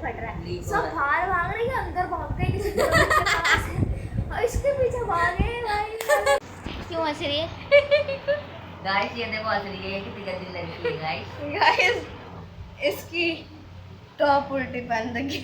फट रहा है, सब बाहर भाग रही है, अंदर भाग गई किसी के पास और इसके पीछे भागे भाई। क्यों हंस रही है? गाइस ये देखो हंस रही है, कितनी गंदी लड़की है गाइस। गाइस इसकी टॉप उल्टी पहन रखी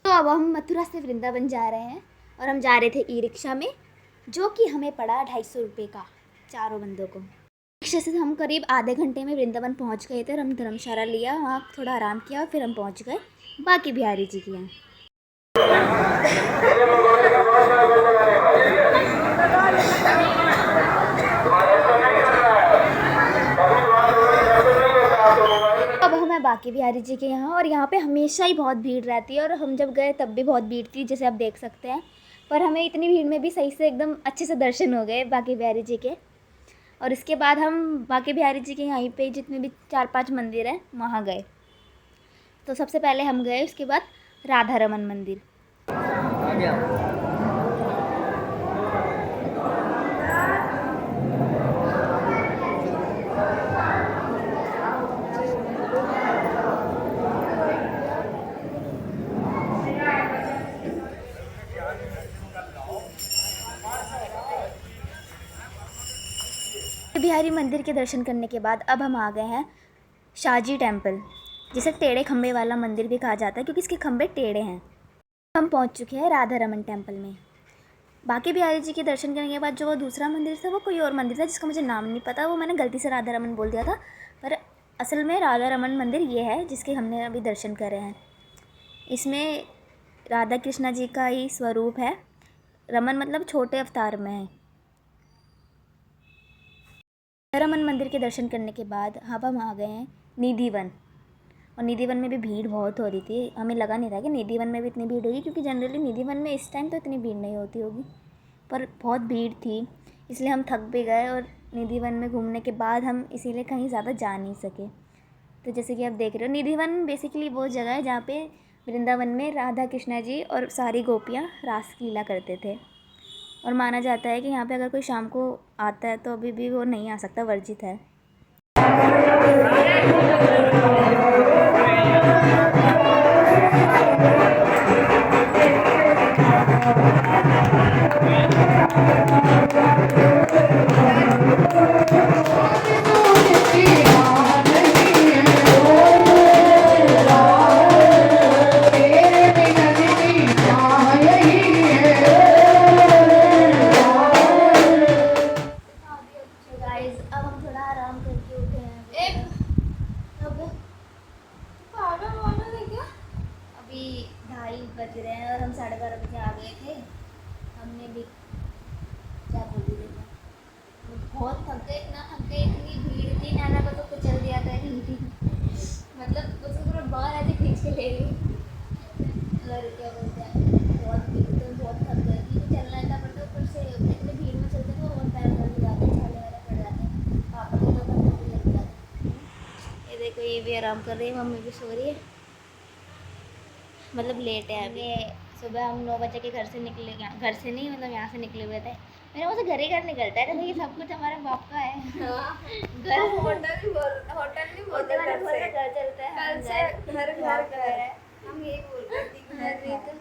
तो अब हम मथुरा से वृंदावन जा रहे हैं और हम जा रहे थे ई रिक्शा में, जो कि हमें पड़ा 250 रुपये का चारों बंदों को। रिक्शा से हम करीब आधे घंटे में वृंदावन पहुंच गए थे और हम धर्मशाला लिया, वहाँ थोड़ा आराम किया और फिर हम पहुंच गए बांके बिहारी जी के यहाँ। अब हमें बांके बिहारी जी के यहाँ, और यहाँ पे हमेशा ही बहुत भीड़ रहती है और हम जब गए तब भी बहुत भीड़ थी, जैसे आप देख सकते हैं। पर हमें इतनी भीड़ में भी सही से एकदम अच्छे से दर्शन हो गए बांके बिहारी जी के। और इसके बाद हम बांके बिहारी जी के यहीं पे जितने भी 4-5 मंदिर हैं वहाँ गए। तो सबसे पहले हम गए, उसके बाद राधा रमन मंदिर। बिहारी मंदिर के दर्शन करने के बाद अब हम आ गए हैं शाहजी टेम्पल, जिसे टेढ़े खम्भे वाला मंदिर भी कहा जाता है क्योंकि इसके खम्भे टेढ़े हैं। हम पहुंच चुके हैं राधा रमन टेम्पल में। बांके बिहारी जी के दर्शन करने के बाद जो वो दूसरा मंदिर था वो कोई और मंदिर था जिसका मुझे नाम नहीं पता, वो मैंने गलती से राधा रमन बोल दिया था, पर असल में राधा रमन मंदिर ये है जिसके हमने अभी दर्शन करे हैं। इसमें राधा कृष्णा जी का ही स्वरूप है, रमन मतलब छोटे अवतार में है। रमन मंदिर के दर्शन करने के बाद अब हम आ गए हैं निधि वन, और निधि वन में भी भीड़ बहुत हो रही थी। हमें लगा नहीं था कि निधि वन में भी इतनी भीड़ होगी, क्योंकि जनरली निधि वन में इस टाइम तो इतनी भीड़ नहीं होती होगी, पर बहुत भीड़ थी इसलिए हम थक भी गए। और निधि वन में घूमने के बाद हम इसीलिए कहीं ज़्यादा जा नहीं सके। तो जैसे कि आप देख रहे हो, निधि वन बेसिकली वो जगह है जहाँ पे वृंदावन में राधा कृष्णा जी और सारी गोपियाँ रास लीला करते थे। और माना जाता है कि यहाँ पे अगर कोई शाम को आता है तो अभी भी वो नहीं आ सकता, वर्जित है। बज रहे हैं और हम 12:30 बजे आ गए थे। हमने भी क्या बोल रही थी, बहुत थक गए, इतना थक गए, इतनी भीड़ थी, नैना को तो कुचल दिया था मतलब उसको पूरा बाहर ऐसे खींच के ले गई। और क्या बोलते हैं, बहुत भीड़, तो बहुत थक गए थी, चलना इतना पड़ता है, ऊपर से इतनी भीड़ में चलते तो और पैर दर्द हो जाते हैं, छाले वगैरह पड़ जाते हैं, पापा को तो पता भी लग जाता है। ये देखो ये भी आराम कर रही है, मम्मी भी सो रही है, मतलब लेट है अभी। सुबह हम 9 बजे के घर से निकले, घर से नहीं मतलब यहाँ से निकले हुए थे। मेरा मुझे घर ही घर निकलता है, तो ये सब कुछ हमारे बाप का है। घर होटल नहीं बोलते, घर चलता है, घर है, हम यही बोलते हैं। तो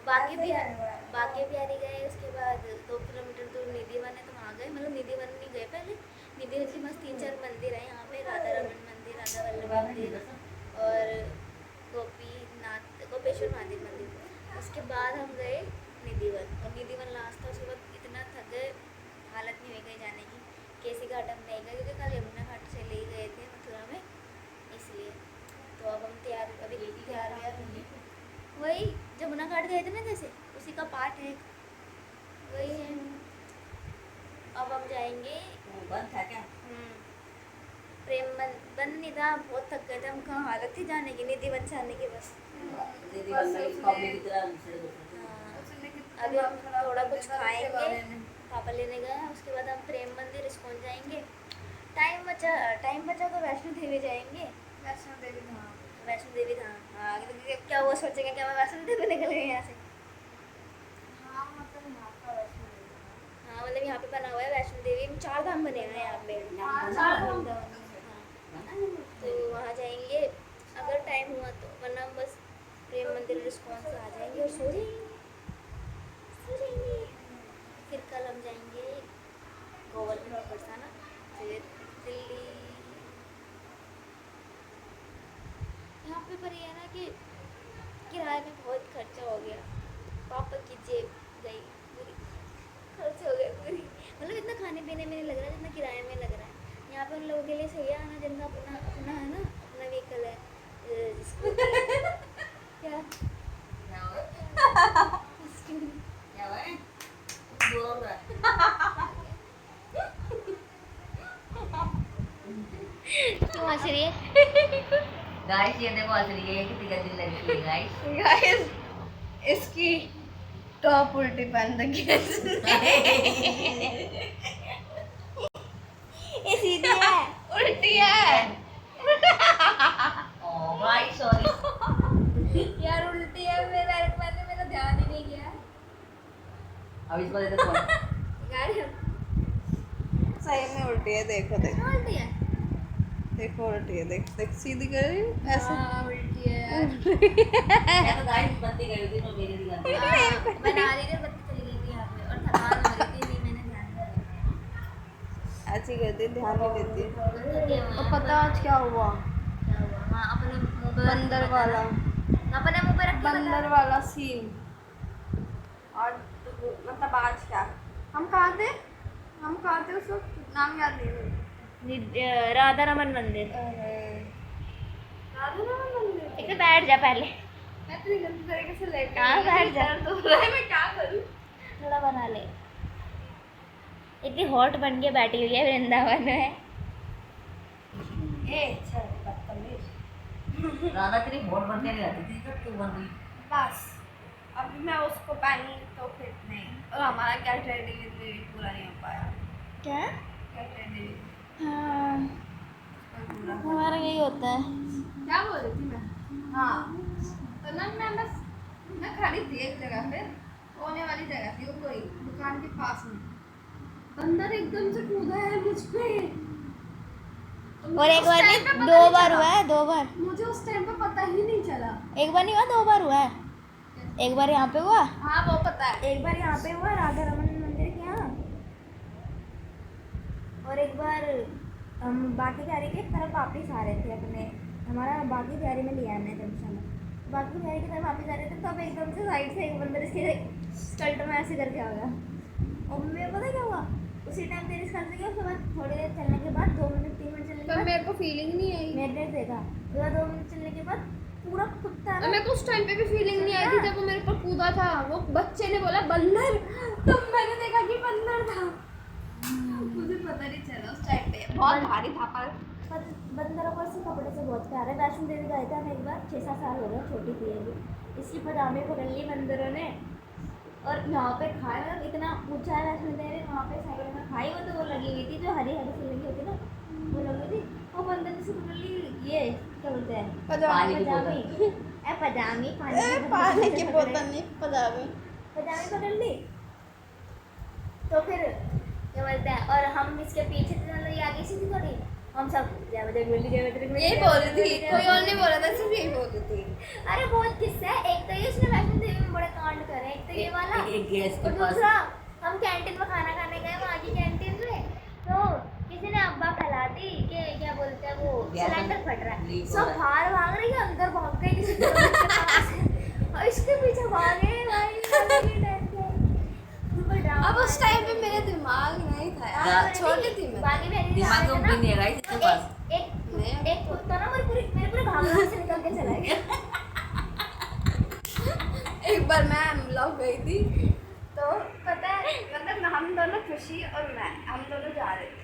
बांके बिहारी गए, उसके बाद 2 किलोमीटर दूर निधि वन है तो वहाँ गए, मतलब निधि वन नहीं गए पहले। निधि वन के मस्त 3-4 मंदिर है यहाँ पे, राधा रमन मंदिर, राधा वल्लभ मंदिर और गोपेश्वर महादेव मंदिर। उसके बाद हम गए निधि वन, और निधि वन लास्ट था। उसके बाद इतना थक गए, हालत नहीं हुई कहीं जाने की। केसी घाट हम नहीं गए क्योंकि कल यमुना घाट से ले गए थे मथुरा में, इसलिए। तो अब हम अभी तैयार होंगे, वही जमुना घाट गए थे ना, जैसे उसी का पार्ट है, वही है। अब हम जाएंगे, बंद था क्या? प्रेम बंद नहीं था, बहुत थक गए थे हम, कहाँ हालत थी जाने की, निधि वन से आने की बस। अभी हम थोड़ा कुछ खाएंगे, पापा लेने गए हैं, उसके बाद हम प्रेम मंदिर इस्कॉन जाएंगे। टाइम बचा तो वैष्णो देवी जाएंगे। वैष्णो देवी धाम। वैष्णो देवी धाम, हाँ, क्योंकि क्या वो सोचेंगे कि हम वैष्णो देवी निकल गए यहाँ से। हाँ मतलब यहाँ का वैष्णो देवी धाम। हाँ मतलब यहाँ पे बना हुआ है वैष्णो देवी में 4 धाम बने हुए हैं यहाँ पे। हाँ, 4 धाम। हाँ, तो वहाँ जाएंगे अगर टाइम हुआ तो, वरना हम बस प्रेम मंदिर रिस्पॉन्स से आ जाएंगे और सो जाएंगे। फिर कल हम जाएंगे गोवर्धन और बरसाना, फिर दिल्ली। यहाँ पे पर ये है ना कि किराए में बहुत खर्चा हो गया, पापा की जेब गई पूरी, खर्च हो गए पूरी। मतलब इतना खाने पीने में नहीं लग रहा जितना किराए में लग रहा है। यहाँ पे उन लोगों के लिए सही है ना जिनका अपना अपना है ना, अपना व्हीकल है, क्या क्या हुआ? क्या हुआ है? बोल रहा है। क्यों हंस रही है? गाइस ये देखो हंस रही है, कितनी गंदी लड़की है गाइस। गाइस इसकी टॉप उल्टी पहन रखी है ये सीधी है। उल्टी है ओ भाई सॉरी। यार उल्टी है, मैंने मेरा ध्यान ही नहीं किया। अब इसको दे दे फोन। गाड़ी सही में उल्टी है, देखो देखो उल्टी है। देखो उल्टी है, देख देख सीधी कर रही हूँ, ऐसे हाँ, उल्टी है। मैं तो गाइस बत्ती गई थी तो मेरी भी गंदी है। हाँ, मैं नहा रही थी, बत्ती चली गई थी यहाँ पे और थकान हो रही थी, नहीं मैंने ध्यान नहीं दिया। ऐसी करती है, ध्यान नहीं देती है। थके हुए और हैं। पता आज क्या हुआ? क्या हुआ? हाँ, अपने मुंह पे बंदर वाला अपने मुंह पे रख के बंदर वाला सीन। और मतलब आज क्या हम कहाँ थे उस वक्त, नाम याद नहीं है। राधा रमन मंदिर। राधा रमन मंदिर। एक तो बैठ जा पहले, मैं इतनी गंदी तरीके से लेट हाँ, बैठ जा। तो मैं क्या करूँ? थोड़ा बना ले। इतनी हॉट बन के बैठी हुई है वृंदावन में। ए चल बदतमीज। राधा तेरी बहुत बनने नहीं आती थी तो तू बन गई। बस अभी मैं उसको पहनी तो फिर नहीं, और हमारा गेट रेडी पूरा नहीं हो पाया। क्या? गेट रेडी हाँ, पूरा। हमारा यही होता है। क्या बोल रही थी मैं? हाँ तो ना मैं खड़ी थी एक जगह पे, होने वाली जगह थी वो, कोई दुकान के पास में बंदर एकदम से कूदा है मुझ पे। और एक बार नहीं, 2 बार हुआ है, 2 बार। मुझे उस टाइम पे पता ही नहीं चला। एक बार नहीं हुआ, 2 बार हुआ है। एक बार यहाँ पे हुआ, हाँ वो पता है। एक बार यहाँ पे हुआ राधा रमन मंदिर के यहाँ, और एक बार हम बाकी बिहारी की तरफ वापस आ रहे थे अपने, हमारा बाकी बिहारी में लिया हमने जंक्शन में, बाकी बिहारी की तरफ वापस आ रहे थे, तब एकदम से साइड से एक बंदर इसके स्कर्ट में ऐसे करके आ गया। और मेरे को पता क्या हुआ, उसी टाइम तेरी स्कर्ट से गया, उसके बाद थोड़ी देर चलने के बाद 2 मिनट 3 मिनट चलने के पर बाद मेरे को फीलिंग नहीं आई। मैंने देखा, उसके बाद 2 मिनट चलने के बाद पूरा कुत्ता और ना, मेरे को उस टाइम पे भी फीलिंग नहीं आई थी जब वो मेरे ऊपर कूदा था। वो बच्चे ने बोला बंदर, तो मैंने देखा कि बंदर था। मुझे पता नहीं चला उस टाइम पे, बहुत भारी था। पर बंदरों को इससे कपड़े से बहुत प्यार है। वैष्णो देवी गए थे हम एक बार, 6-7 साल हो गए, छोटी थी अभी, इसकी पजामे पकड़ ली बंदरों ने, और यहाँ पे खाए, मतलब इतना ऊंचा है वैष्णो देवी, वहाँ पे साइड में खाई, वो तो वो लगी हुई थी जो हरी हरी सी लगी होती ना, वो लगी थी। और बंदर ने से पकड़ ली, ये क्या बोलते हैं, पानी की बोतल। पजामी, पजामी, पानी की पकड़ बोतल नहीं, पजामी पकड़ ली। तो फिर क्या बोलते हैं, और हम इसके पीछे थे, मतलब ये आगे से थी थोड़ी, हम सब जय बजरंग बली, जय बजरंग बली, यही जय बोल बजरंग रही बली, थी, जय कोई और बजरंग नहीं बली। बोल रहा था, सिर्फ यही बोल रही थी। अरे बहुत किस्से है, एक तो ये उसने वैष्णो देवी में बड़े कांड करे, एक तो ये वाला, एक गैस और के पास दूसरा हम कैंटीन में खाना खाने गए, वहाँ की कैंटीन में, तो किसी ने अब्बा फैला दी कि क्या बोलते हैं वो गैस सिलेंडर फट रहा है, लीक हो सब रहा है। बाहर भाग रही है, अंदर भाग गए किसी दरवाजे के पास, और इसके पीछे भागे भाई, भागे डर के। अब उस टाइम पे मेरा दिमाग नहीं था यार, छोटी थी मैं। बाकी मेरी दिमाग तो भी नहीं है गाइस इसके पास। एक कुत्ता ना मेरे पूरे घाघरा से निकल के चला गया। एक बार मैं ब्लॉग गई थी, तो पता है मतलब हम दोनों, खुशी और मैं, हम दोनों जा रहे थे।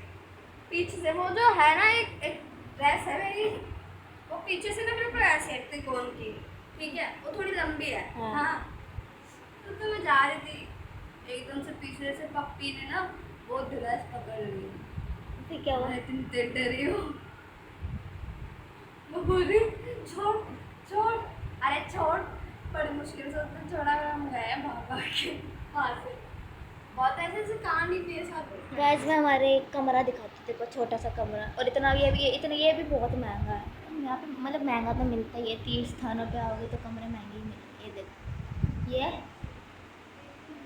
पीछे से वो जो है ना, एक ड्रेस है मेरी, वो पीछे से ना बिल्कुल ऐसे है त्रिकोण की, ठीक है, वो थोड़ी लंबी है। हाँ। हाँ तो मैं जा रही थी, पीछे से पप्पी ने ना वो ड्रेस पकड़ ली। फिर क्या हुआ? मैं इतनी तेज डरी हूँ। वो बोल रही छोड़ छोड़, अरे छोड़, बड़ी मुश्किल से उसने छोड़ा। हम गए भाग भाग के वहाँ से। बहुत ऐसे ऐसे कहानी पेश आते हैं। गैस में हमारे एक कमरा दिखाती थी, को छोटा सा कमरा, और इतना ये भी बहुत महंगा है यहाँ पे। मतलब महंगा तो मिलता ही है, तीर्थ स्थानों पे आओगे तो कमरे महंगे ही मिलते हैं। ये देखो, ये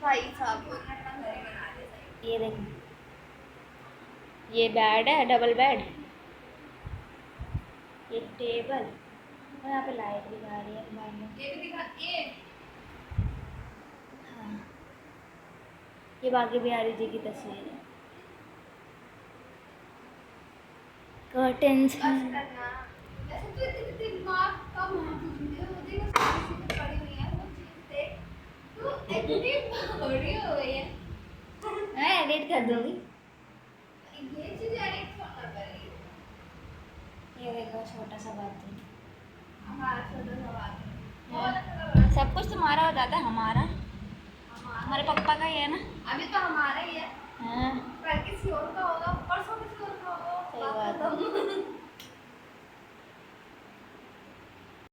भाई साहब को अपना घर ही बना दे सही। ये देखो, ये बेड है, डबल बेड, ये टेबल, और यहाँ पे लाइट भी आ रही है बाहर में। ये भी दिखा ये। हाँ, ये बाकी बिहारी जी की तस्वीर है। कर्टन्स बस करना। ऐसे तो इतनी दिमाग कम है तुझे, वो देखो सारी चीजें पड़ी हुई हैं, वो चीज देख। तू इतनी बड़ी हो गई है। मैं एडिट कर दूंगी। ये चीज एडिट करना पड़ेगी। ये देखो, छोटा सा बाथरूम। हमारा छोटा सा बात है। बहुत अच्छा लग रहा है। सब कुछ तुम्हारा हो जाता है, हमारा हमारे पापा का ही है ना। अभी तो हमारा ही है, हाँ, पर किसी और का होगा